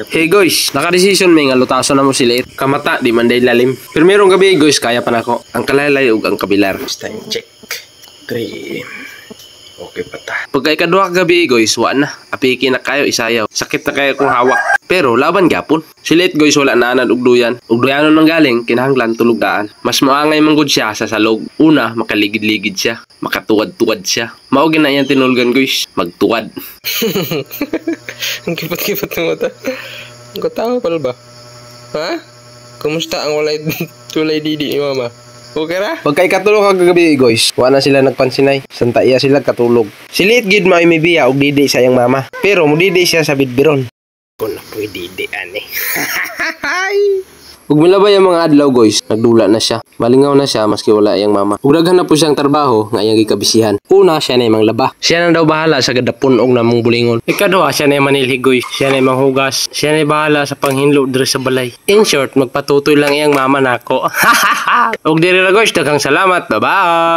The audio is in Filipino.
Hey guys, naka-decision may nga lutaso na mo sila. Kamata, di man day lalim. Pero merong gabi guys, kaya pa na ako. Ang kalaylay ug ang kabilar. Time check. 3. Okay pa ta. Pagka ikaduha gabi guys, wa na. Apiki na kayo isayaw. Sakit na kayo kung hawak. Pero laban gyapon. Silit guys, wala na anad ug duyan. Ug duyanon nang galing, kinahanglan tulog daan. Mas maangay man gud siya sa salog. Una, makaligid-ligid siya. Makatuwad-tuwad siya. Mao na yan tinulgan guys. Magtuwad. Ang kipat-kipat ng mata. Ang katawa pala ba? Ha? Kumusta ang tulay didi ni mama? Okay ra? Pagka ikatulog ka kagabi guys, wala na sila nagpansinay. Santa iya sila katulog. Silit gid may biya og didi sa iyang mama. Pero mo didi siya sa bidbiron. Kung na pwede didi ani. Ug milabay ang mga adlaw guys, nagdula na siya. Malingaw na siya maski wala iyang mama. Ug daghan na po siyang trabaho nga iyang gikabisihan. Una, siya na imang laba. Siya na daw bahala sa gadapon og namong bulingon. Ikaduha, siya na manilhig guys. Siya na imang hugas. Siya na bahala sa panghinlo diri sa balay. In short, magpatutoy lang iyang mama nako. Ug diri ra guys, daghang salamat. Bye-bye.